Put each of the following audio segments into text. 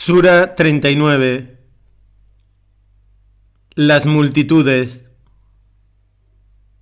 Sura 39. Las multitudes.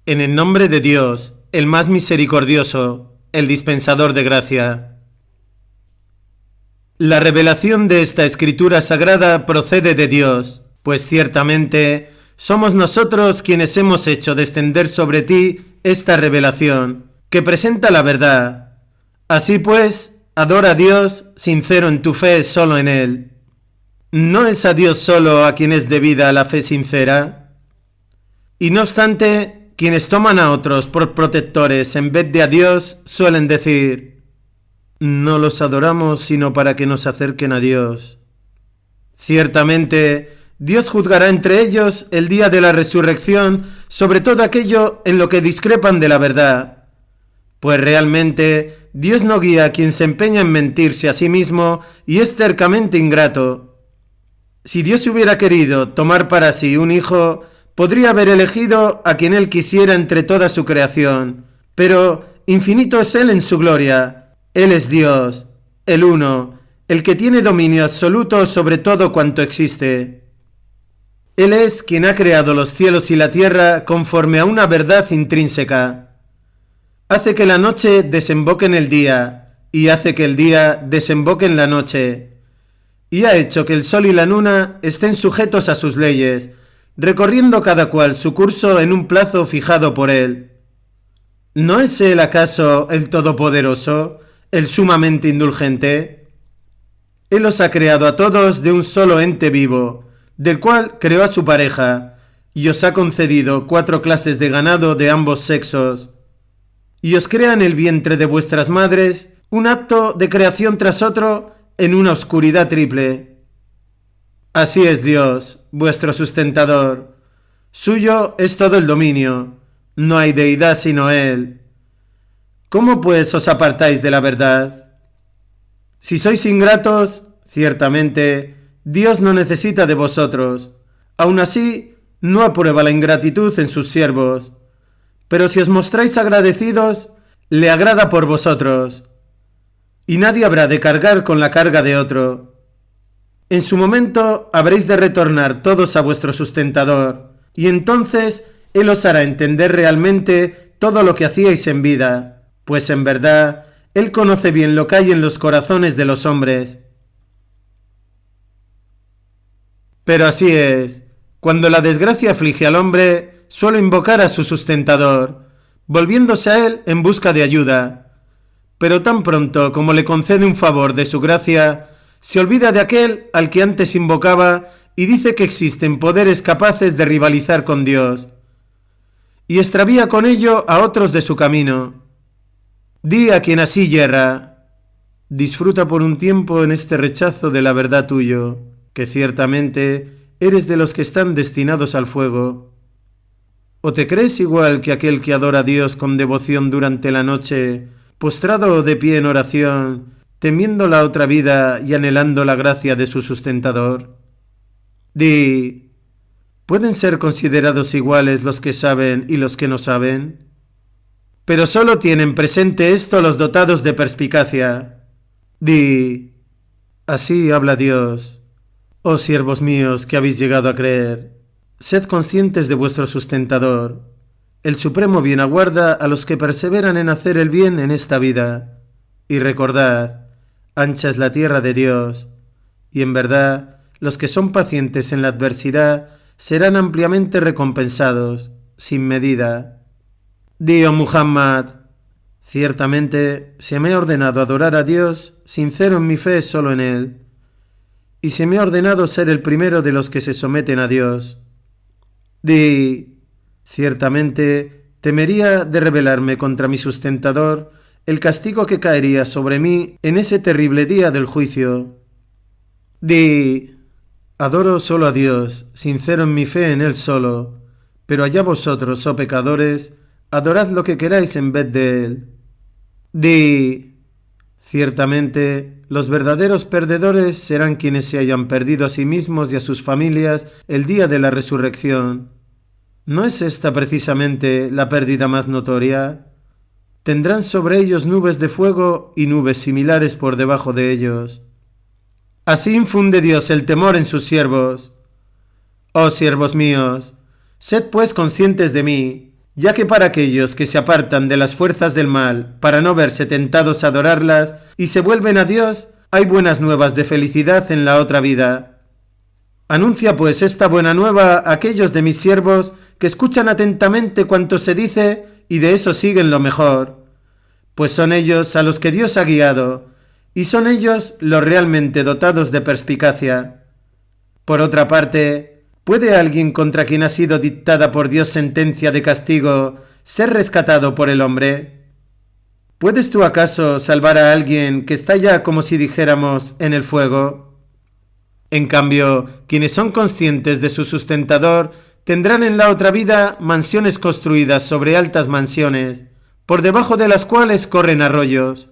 En el nombre de Dios, el más misericordioso, el dispensador de gracia. La revelación de esta escritura sagrada procede de Dios, pues ciertamente somos nosotros quienes hemos hecho descender sobre ti esta revelación, que presenta la verdad. Así pues, adora a Dios, sincero en tu fe solo en Él. ¿No es a Dios solo a quien es debida la fe sincera? Y no obstante, quienes toman a otros por protectores en vez de a Dios suelen decir: no los adoramos sino para que nos acerquen a Dios. Ciertamente, Dios juzgará entre ellos el día de la resurrección sobre todo aquello en lo que discrepan de la verdad. Pues realmente Dios no guía a quien se empeña en mentirse a sí mismo y es tercamente ingrato. Si Dios hubiera querido tomar para sí un hijo, podría haber elegido a quien Él quisiera entre toda su creación, pero infinito es Él en su gloria. Él es Dios, el uno, el que tiene dominio absoluto sobre todo cuanto existe. Él es quien ha creado los cielos y la tierra conforme a una verdad intrínseca. Hace que la noche desemboque en el día, y hace que el día desemboque en la noche. Y ha hecho que el sol y la luna estén sujetos a sus leyes, recorriendo cada cual su curso en un plazo fijado por él. ¿No es él acaso el Todopoderoso, el sumamente indulgente? Él los ha creado a todos de un solo ente vivo, del cual creó a su pareja, y os ha concedido 4 clases de ganado de ambos sexos, y os crea en el vientre de vuestras madres un acto de creación tras otro en una oscuridad triple. Así es Dios, vuestro sustentador. Suyo es todo el dominio, no hay deidad sino Él. ¿Cómo pues os apartáis de la verdad? Si sois ingratos, ciertamente Dios no necesita de vosotros. Aun así, no aprueba la ingratitud en sus siervos. Pero si os mostráis agradecidos, le agrada por vosotros. Y nadie habrá de cargar con la carga de otro. En su momento habréis de retornar todos a vuestro sustentador, y entonces Él os hará entender realmente todo lo que hacíais en vida, pues en verdad Él conoce bien lo que hay en los corazones de los hombres. Pero así es, cuando la desgracia aflige al hombre, suele invocar a su sustentador, volviéndose a él en busca de ayuda. Pero tan pronto como le concede un favor de su gracia, se olvida de aquel al que antes invocaba y dice que existen poderes capaces de rivalizar con Dios, y extravía con ello a otros de su camino. Di a quien así yerra: disfruta por un tiempo en este rechazo de la verdad tuyo, que ciertamente eres de los que están destinados al fuego. ¿O te crees igual que aquel que adora a Dios con devoción durante la noche, postrado o de pie en oración, temiendo la otra vida y anhelando la gracia de su sustentador? Di, ¿pueden ser considerados iguales los que saben y los que no saben? Pero solo tienen presente esto los dotados de perspicacia. Di, así habla Dios. Oh siervos míos que habéis llegado a creer, sed conscientes de vuestro sustentador. El Supremo bien aguarda a los que perseveran en hacer el bien en esta vida. Y recordad, ancha es la tierra de Dios, y en verdad los que son pacientes en la adversidad serán ampliamente recompensados, sin medida. Di, oh Muhammad, ciertamente se me ha ordenado adorar a Dios, sincero en mi fe solo en Él, y se me ha ordenado ser el primero de los que se someten a Dios. Di, ciertamente temería de rebelarme contra mi sustentador el castigo que caería sobre mí en ese terrible día del juicio. Di, adoro solo a Dios, sincero en mi fe en Él solo, pero allá vosotros, oh pecadores, adorad lo que queráis en vez de Él. Di, ciertamente los verdaderos perdedores serán quienes se hayan perdido a sí mismos y a sus familias el día de la resurrección. ¿No es esta precisamente la pérdida más notoria? Tendrán sobre ellos nubes de fuego y nubes similares por debajo de ellos. Así infunde Dios el temor en sus siervos. Oh siervos míos, sed pues conscientes de mí, ya que para aquellos que se apartan de las fuerzas del mal, para no verse tentados a adorarlas, y se vuelven a Dios, hay buenas nuevas de felicidad en la otra vida. Anuncia pues esta buena nueva a aquellos de mis siervos que escuchan atentamente cuanto se dice y de eso siguen lo mejor, pues son ellos a los que Dios ha guiado, y son ellos los realmente dotados de perspicacia. Por otra parte, ¿puede alguien contra quien ha sido dictada por Dios sentencia de castigo ser rescatado por el hombre? ¿Puedes tú acaso salvar a alguien que está ya, como si dijéramos, en el fuego? En cambio, quienes son conscientes de su sustentador tendrán en la otra vida mansiones construidas sobre altas mansiones, por debajo de las cuales corren arroyos.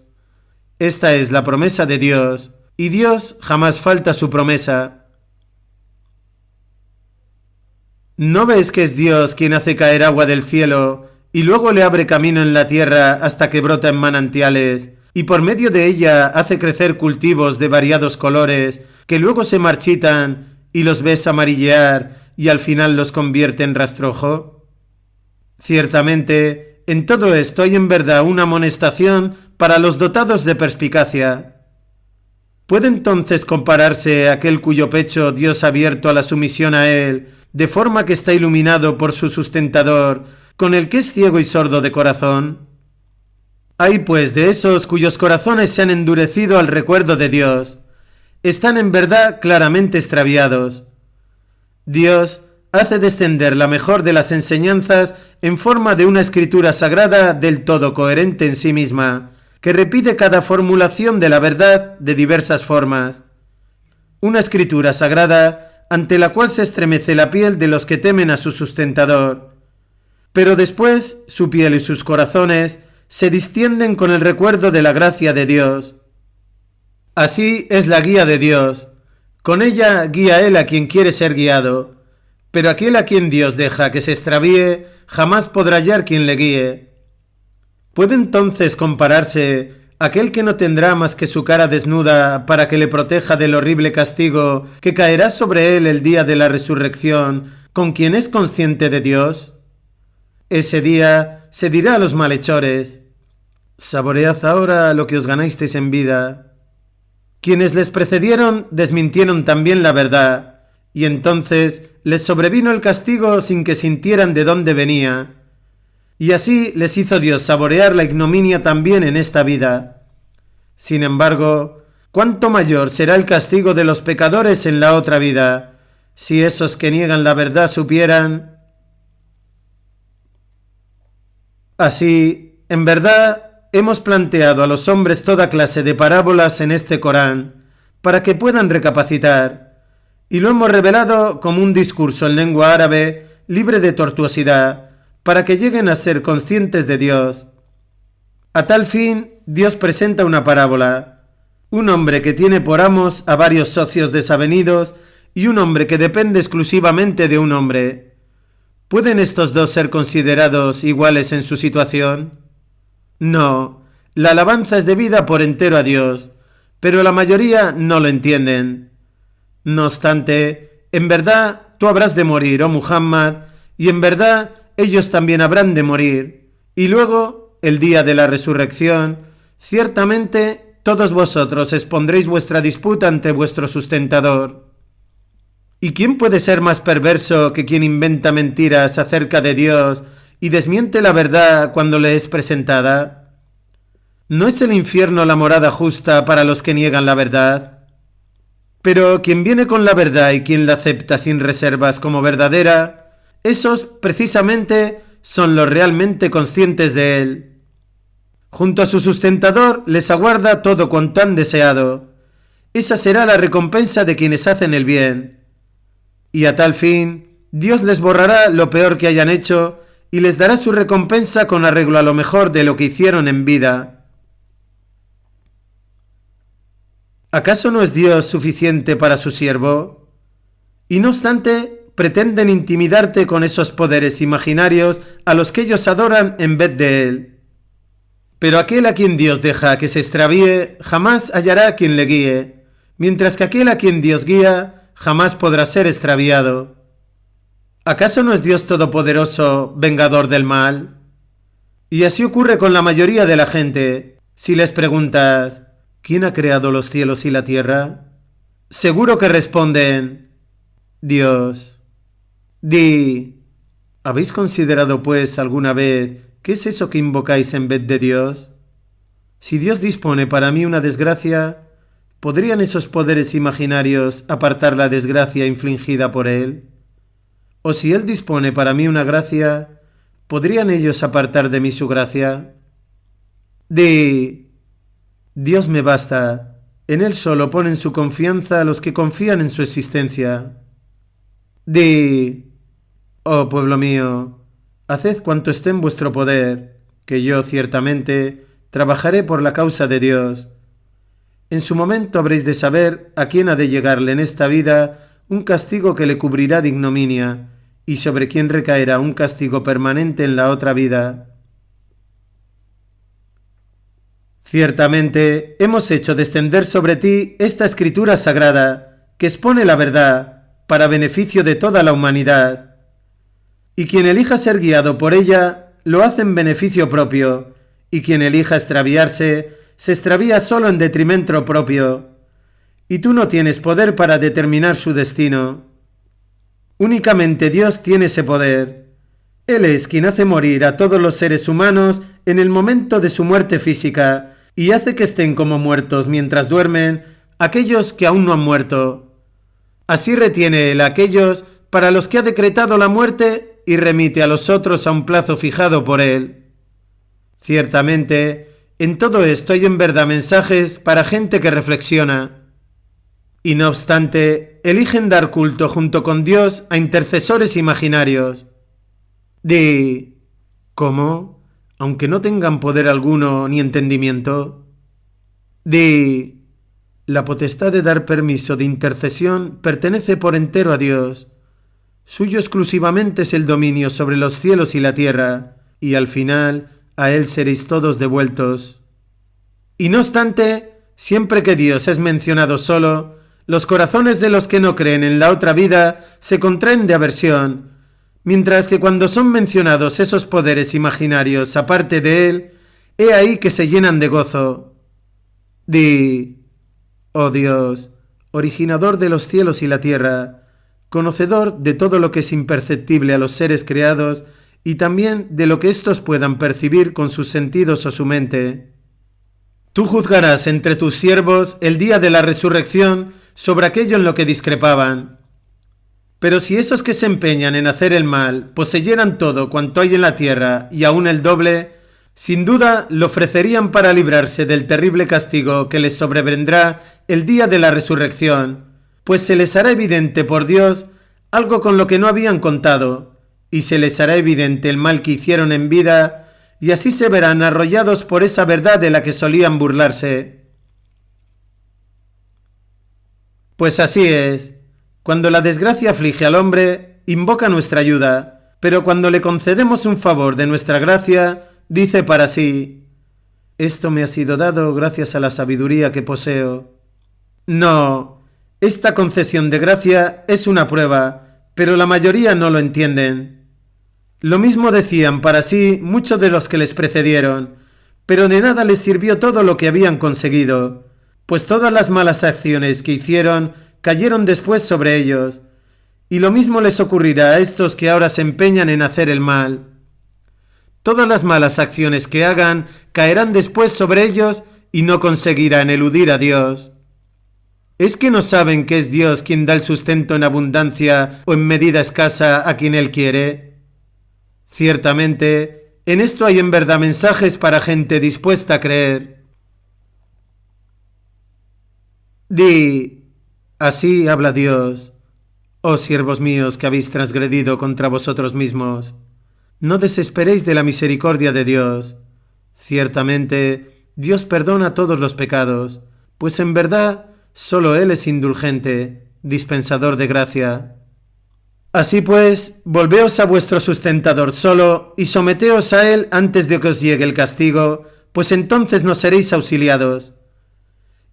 Esta es la promesa de Dios, y Dios jamás falta a su promesa. ¿No ves que es Dios quien hace caer agua del cielo y luego le abre camino en la tierra hasta que brota en manantiales y por medio de ella hace crecer cultivos de variados colores que luego se marchitan y los ves amarillear y al final los convierte en rastrojo? Ciertamente, en todo esto hay en verdad una amonestación para los dotados de perspicacia. ¿Puede entonces compararse aquel cuyo pecho Dios ha abierto a la sumisión a él, de forma que está iluminado por su sustentador, con el que es ciego y sordo de corazón? Hay pues de esos cuyos corazones se han endurecido al recuerdo de Dios. Están en verdad claramente extraviados. Dios hace descender la mejor de las enseñanzas en forma de una escritura sagrada del todo coherente en sí misma, que repite cada formulación de la verdad de diversas formas. Una escritura sagrada ante la cual se estremece la piel de los que temen a su sustentador. Pero después su piel y sus corazones se distienden con el recuerdo de la gracia de Dios. Así es la guía de Dios. Con ella guía Él a quien quiere ser guiado, pero aquel a quien Dios deja que se extravíe jamás podrá hallar quien le guíe. ¿Puede entonces compararse aquel que no tendrá más que su cara desnuda para que le proteja del horrible castigo que caerá sobre él el día de la resurrección, con quien es consciente de Dios? Ese día se dirá a los malhechores: saboread ahora lo que os ganasteis en vida. Quienes les precedieron desmintieron también la verdad, y entonces les sobrevino el castigo sin que sintieran de dónde venía. Y así les hizo Dios saborear la ignominia también en esta vida. Sin embargo, ¿cuánto mayor será el castigo de los pecadores en la otra vida, si esos que niegan la verdad supieran? Así, en verdad, hemos planteado a los hombres toda clase de parábolas en este Corán, para que puedan recapacitar, y lo hemos revelado como un discurso en lengua árabe libre de tortuosidad, para que lleguen a ser conscientes de Dios. A tal fin, Dios presenta una parábola: un hombre que tiene por amos a varios socios desavenidos y un hombre que depende exclusivamente de un hombre. ¿Pueden estos dos ser considerados iguales en su situación? No, la alabanza es debida por entero a Dios, pero la mayoría no lo entienden. No obstante, en verdad tú habrás de morir, oh Muhammad, y en verdad ellos también habrán de morir, y luego, el día de la resurrección, ciertamente todos vosotros expondréis vuestra disputa ante vuestro sustentador. ¿Y quién puede ser más perverso que quien inventa mentiras acerca de Dios y desmiente la verdad cuando le es presentada? ¿No es el infierno la morada justa para los que niegan la verdad? Pero quien viene con la verdad y quien la acepta sin reservas como verdadera, esos, precisamente, son los realmente conscientes de él. Junto a su sustentador les aguarda todo cuanto han deseado. Esa será la recompensa de quienes hacen el bien. Y a tal fin, Dios les borrará lo peor que hayan hecho y les dará su recompensa con arreglo a lo mejor de lo que hicieron en vida. ¿Acaso no es Dios suficiente para su siervo? Y no obstante, pretenden intimidarte con esos poderes imaginarios a los que ellos adoran en vez de Él. Pero aquel a quien Dios deja que se extravíe jamás hallará quien le guíe, mientras que aquel a quien Dios guía jamás podrá ser extraviado. ¿Acaso no es Dios todopoderoso, vengador del mal? Y así ocurre con la mayoría de la gente. Si les preguntas, ¿quién ha creado los cielos y la tierra? Seguro que responden, Dios. ¿Habéis considerado pues alguna vez qué es eso que invocáis en vez de Dios? Si Dios dispone para mí una desgracia, ¿podrían esos poderes imaginarios apartar la desgracia infligida por Él? ¿O si Él dispone para mí una gracia, ¿podrían ellos apartar de mí su gracia? Dios me basta. En Él solo ponen su confianza los que confían en su existencia. Oh pueblo mío, haced cuanto esté en vuestro poder, que yo ciertamente trabajaré por la causa de Dios. En su momento habréis de saber a quién ha de llegarle en esta vida un castigo que le cubrirá de ignominia, y sobre quién recaerá un castigo permanente en la otra vida. Ciertamente hemos hecho descender sobre ti esta escritura sagrada, que expone la verdad, para beneficio de toda la humanidad. Y quien elija ser guiado por ella, lo hace en beneficio propio, y quien elija extraviarse, se extravía solo en detrimento propio. Y tú no tienes poder para determinar su destino. Únicamente Dios tiene ese poder. Él es quien hace morir a todos los seres humanos en el momento de su muerte física, y hace que estén como muertos mientras duermen aquellos que aún no han muerto. Así retiene Él a aquellos para los que ha decretado la muerte y remite a los otros a un plazo fijado por Él. Ciertamente, en todo esto hay en verdad mensajes para gente que reflexiona. Y no obstante, eligen dar culto junto con Dios a intercesores imaginarios. ¿Cómo? Aunque no tengan poder alguno ni entendimiento. La potestad de dar permiso de intercesión pertenece por entero a Dios. Suyo exclusivamente es el dominio sobre los cielos y la tierra, y al final a Él seréis todos devueltos. Y no obstante, siempre que Dios es mencionado solo, los corazones de los que no creen en la otra vida se contraen de aversión, mientras que cuando son mencionados esos poderes imaginarios aparte de Él, he ahí que se llenan de gozo. Oh Dios, originador de los cielos y la tierra, conocedor de todo lo que es imperceptible a los seres creados y también de lo que éstos puedan percibir con sus sentidos o su mente. Tú juzgarás entre tus siervos el día de la resurrección sobre aquello en lo que discrepaban. Pero si esos que se empeñan en hacer el mal poseyeran todo cuanto hay en la tierra y aún el doble, sin duda lo ofrecerían para librarse del terrible castigo que les sobrevendrá el día de la resurrección, pues se les hará evidente por Dios algo con lo que no habían contado, y se les hará evidente el mal que hicieron en vida, y así se verán arrollados por esa verdad de la que solían burlarse. Pues así es, cuando la desgracia aflige al hombre, invoca nuestra ayuda, pero cuando le concedemos un favor de nuestra gracia, dice para sí, esto me ha sido dado gracias a la sabiduría que poseo. No, esta concesión de gracia es una prueba, pero la mayoría no lo entienden. Lo mismo decían para sí muchos de los que les precedieron, pero de nada les sirvió todo lo que habían conseguido, pues todas las malas acciones que hicieron cayeron después sobre ellos, y lo mismo les ocurrirá a estos que ahora se empeñan en hacer el mal. Todas las malas acciones que hagan caerán después sobre ellos y no conseguirán eludir a Dios. ¿Es que no saben que es Dios quien da el sustento en abundancia o en medida escasa a quien Él quiere? Ciertamente, en esto hay en verdad mensajes para gente dispuesta a creer. Así habla Dios, oh siervos míos que habéis transgredido contra vosotros mismos. No desesperéis de la misericordia de Dios. Ciertamente, Dios perdona todos los pecados, pues en verdad solo Él es indulgente, dispensador de gracia. Así pues, volveos a vuestro sustentador solo y someteos a Él antes de que os llegue el castigo, pues entonces no seréis auxiliados.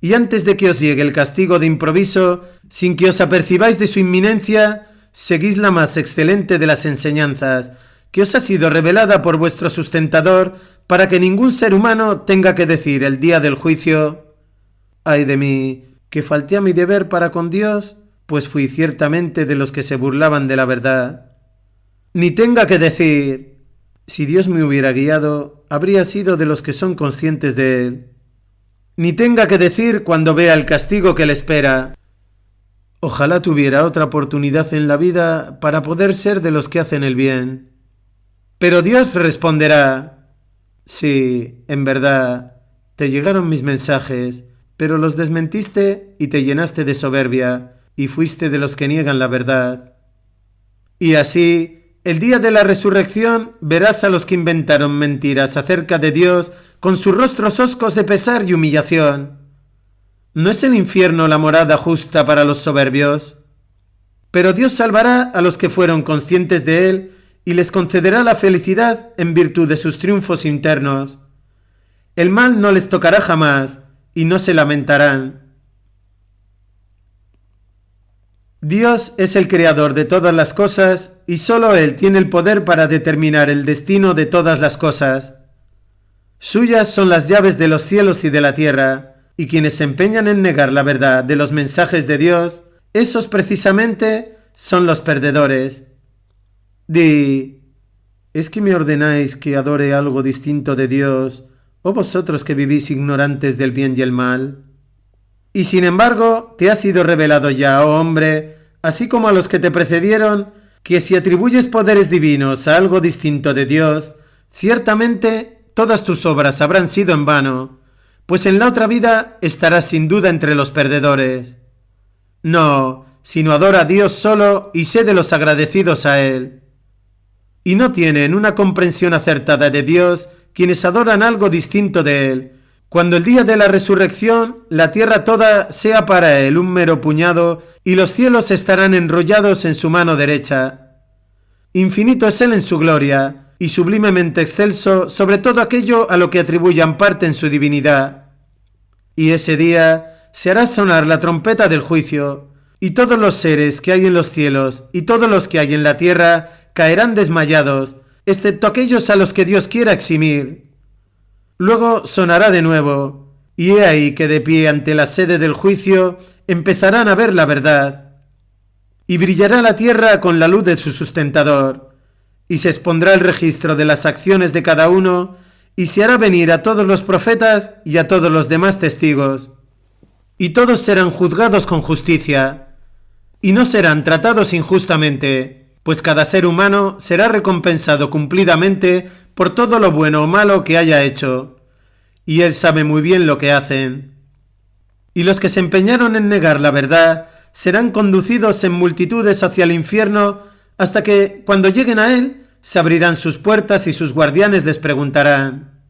y antes de que os llegue el castigo de improviso, sin que os apercibáis de su inminencia, seguís la más excelente de las enseñanzas, que os ha sido revelada por vuestro sustentador, para que ningún ser humano tenga que decir el día del juicio: «Ay de mí, que falté a mi deber para con Dios, pues fui ciertamente de los que se burlaban de la verdad». Ni tenga que decir: «Si Dios me hubiera guiado, habría sido de los que son conscientes de él». Ni tenga que decir cuando vea el castigo que le espera: «Ojalá tuviera otra oportunidad en la vida para poder ser de los que hacen el bien». Pero Dios responderá: «Sí, en verdad, te llegaron mis mensajes, pero los desmentiste y te llenaste de soberbia, y fuiste de los que niegan la verdad». Y así, el día de la resurrección, verás a los que inventaron mentiras acerca de Dios con sus rostros hoscos de pesar y humillación. ¿No es el infierno la morada justa para los soberbios? Pero Dios salvará a los que fueron conscientes de él y les concederá la felicidad en virtud de sus triunfos internos. El mal no les tocará jamás y no se lamentarán. Dios es el creador de todas las cosas y solo Él tiene el poder para determinar el destino de todas las cosas. Suyas son las llaves de los cielos y de la tierra, y quienes se empeñan en negar la verdad de los mensajes de Dios, esos precisamente son los perdedores. Di: ¿es que me ordenáis que adore algo distinto de Dios, oh vosotros que vivís ignorantes del bien y el mal? Y sin embargo, te ha sido revelado ya, oh hombre, así como a los que te precedieron, que si atribuyes poderes divinos a algo distinto de Dios, ciertamente todas tus obras habrán sido en vano, pues en la otra vida estarás sin duda entre los perdedores. No, sino adora a Dios solo y sé de los agradecidos a Él. Y no tienen una comprensión acertada de Dios quienes adoran algo distinto de Él, cuando el día de la resurrección la tierra toda sea para Él un mero puñado y los cielos estarán enrollados en su mano derecha. Infinito es Él en su gloria y sublimemente excelso sobre todo aquello a lo que atribuyan parte en su divinidad. Y ese día se hará sonar la trompeta del juicio, y todos los seres que hay en los cielos y todos los que hay en la tierra caerán desmayados, excepto aquellos a los que Dios quiera eximir. Luego sonará de nuevo, y he ahí que de pie ante la sede del juicio empezarán a ver la verdad. Y brillará la tierra con la luz de su sustentador, y se expondrá el registro de las acciones de cada uno, y se hará venir a todos los profetas y a todos los demás testigos. Y todos serán juzgados con justicia, y no serán tratados injustamente, pues cada ser humano será recompensado cumplidamente por todo lo bueno o malo que haya hecho, y Él sabe muy bien lo que hacen. Y los que se empeñaron en negar la verdad serán conducidos en multitudes hacia el infierno, hasta que, cuando lleguen a Él, se abrirán sus puertas y sus guardianes les preguntarán: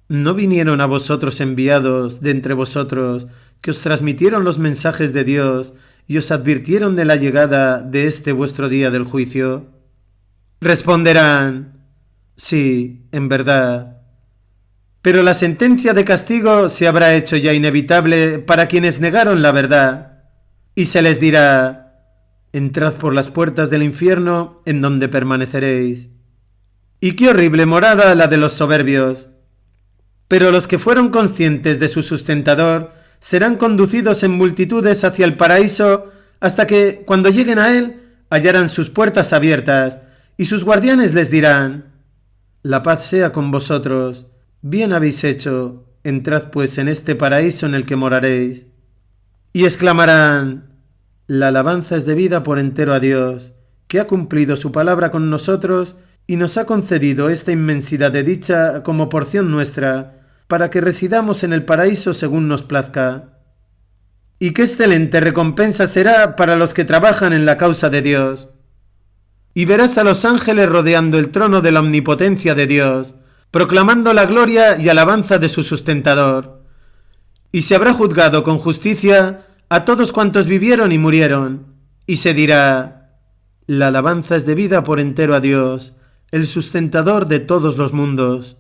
¿no vinieron a vosotros enviados de entre vosotros que os transmitieron los mensajes de Dios y os advirtieron de la llegada de este vuestro día del juicio? Responderán: sí, en verdad. Pero la sentencia de castigo se habrá hecho ya inevitable para quienes negaron la verdad, y se les dirá: entrad por las puertas del infierno, en donde permaneceréis. Y qué horrible morada la de los soberbios. Pero los que fueron conscientes de su sustentador serán conducidos en multitudes hacia el paraíso, hasta que, cuando lleguen a él, hallarán sus puertas abiertas, y sus guardianes les dirán: la paz sea con vosotros, bien habéis hecho, entrad pues en este paraíso en el que moraréis. Y exclamarán: la alabanza es debida por entero a Dios, que ha cumplido su palabra con nosotros y nos ha concedido esta inmensidad de dicha como porción nuestra, para que residamos en el paraíso según nos plazca. Y qué excelente recompensa será para los que trabajan en la causa de Dios. Y verás a los ángeles rodeando el trono de la omnipotencia de Dios, proclamando la gloria y alabanza de su sustentador. Y se habrá juzgado con justicia a todos cuantos vivieron y murieron, y se dirá: la alabanza es debida por entero a Dios, el sustentador de todos los mundos.